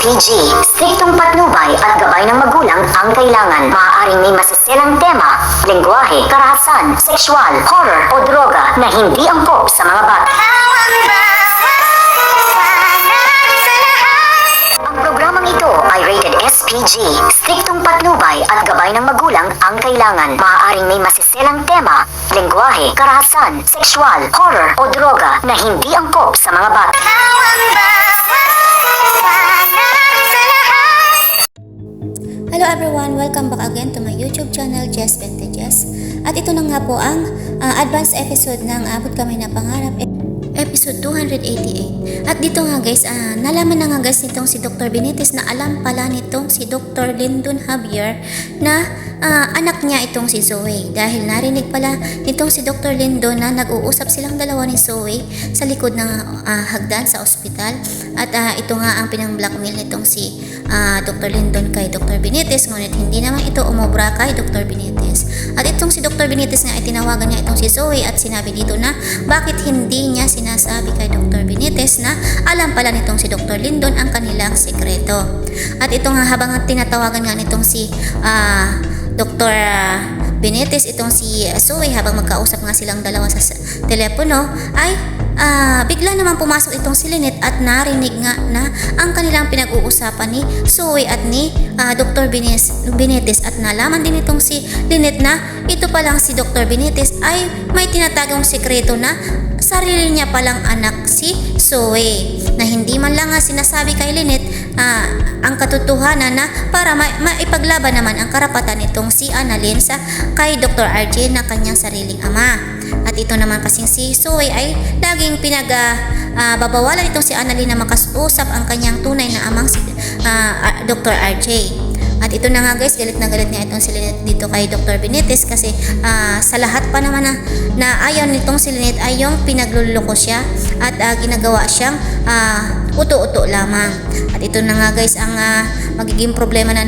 SPG, striktong patnubay at gabay ng magulang ang kailangan. Maaaring may masiselang tema, lengguwahe, karahasan, sexual, horror o droga na hindi angkop sa mga bata. Ang programang ito ay rated SPG, striktong patnubay at gabay ng magulang ang kailangan. Maaaring may masiselang tema, lengguwahe, karahasan, sexual, horror o droga na hindi angkop sa mga bata. Hello everyone! Welcome back again to my YouTube channel, Jess Vintages. At ito na nga po ang advanced episode ng Abot Kami na Pangarap, episode 288. At dito nga guys, nalaman na nga guys nitong si Dr. Benitez na alam pala nitong si Dr. Lyndon Javier na anak niya itong si Zoe. Dahil narinig pala nitong si Dr. Lyndon na nag-uusap silang dalawa ni Zoe sa likod ng hagdan sa ospital. At ito nga ang pinang-blackmail nitong si Dr. Lyndon kay Dr. Benitez, ngunit hindi naman ito umobra kay Dr. Benitez. At itong si Dr. Benitez nga ay tinawagan niya itong si Zoe at sinabi dito na bakit hindi niya sinasabi kay Dr. Benitez na alam pala nitong si Dr. Lyndon ang kanilang sekreto. At ito nga habang tinatawagan nga nitong si Dr. Benitez itong si Zoe, habang magkausap nga silang dalawa sa telepono, ay bigla naman pumasok itong si Lynette at narinig nga na ang kanilang pinag-uusapan ni Zoe at ni Dr. Benitez. At nalaman din itong si Lynette na ito palang si Dr. Benitez ay may tinatagong sekreto na sarili niya palang anak si Zoe, na hindi man lang sinasabi kay Lynette ang katotohanan na para maipaglaban naman ang karapatan nitong si Annalyn sa kay Dr. RJ na kanyang sariling ama. At ito naman kasing si Zoe ay laging babawalan itong si Annalyn na makasusap ang kanyang tunay na amang si Dr. RJ. At ito na nga guys, galit na galit nga itong si Lynette dito kay Dr. Benitez kasi sa lahat pa naman na ayaw nitong si Lynette ay yung pinagluloko siya at ginagawa siyang uto-uto lamang. At ito na nga guys ang magiging problema na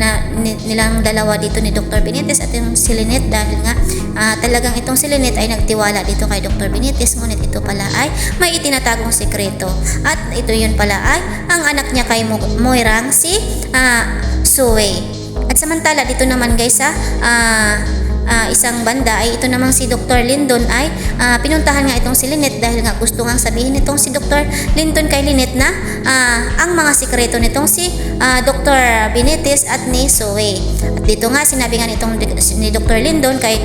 nilang dalawa dito ni Dr. Benitez at yung si Lynette, dahil nga talagang itong si Lynette ay nagtiwala dito kay Dr. Benitez, ngunit ito pala ay may itinatagong sekreto. At ito yun pala ay ang anak niya kay Moirang si Zoe. At samantala dito naman guys isang banda ay ito namang si Dr. Lyndon ay pinuntahan nga itong si Lynette dahil nga gusto nga sabihin nitong si Dr. Lyndon kay Lynette na ang mga sikreto nitong si Dr. Benitez at ni Zoe. At dito nga sinabi nga nitong ni Dr. Lyndon kay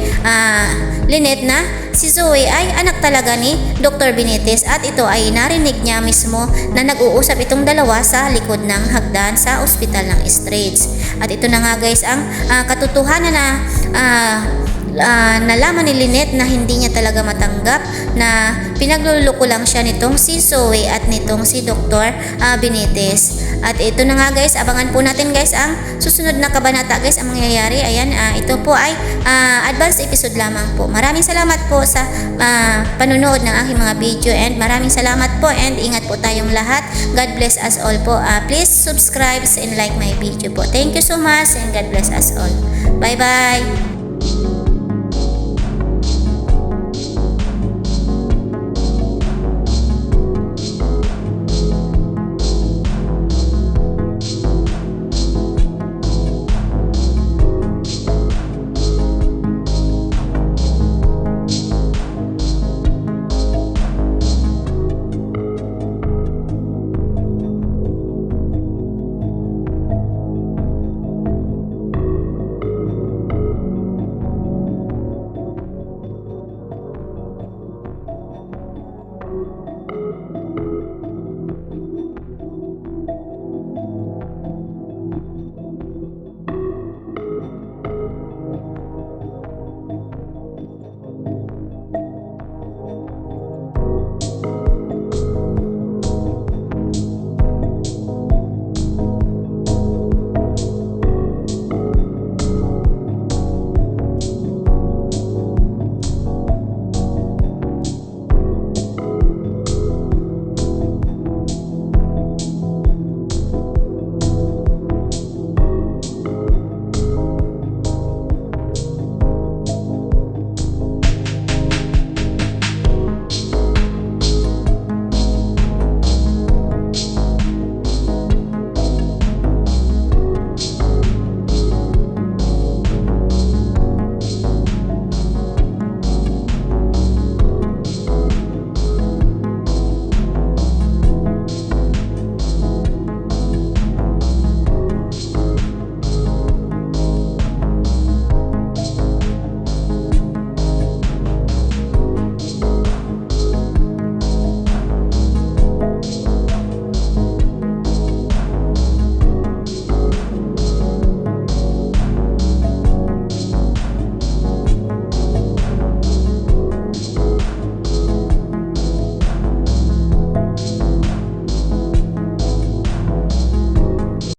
Lynette na si Zoe ay anak talaga ni Dr. Benitez, at ito ay narinig niya mismo na nag-uusap itong dalawa sa likod ng hagdan sa ospital ng Straits. At ito na nga guys ang katotohanan na nalaman ni Lynette na hindi niya talaga matanggap na pinagluloko lang siya nitong si Zoe at nitong si Dr. Benitez. At ito na nga guys, abangan po natin guys ang susunod na kabanata guys ang mangyayari. Ayan, ito po ay advanced episode lamang po. Maraming salamat po sa panunood ng aking mga video, and maraming salamat po, and ingat po tayong lahat. God bless us all po. Please subscribe and like my video po. Thank you so much and God bless us all. Bye bye.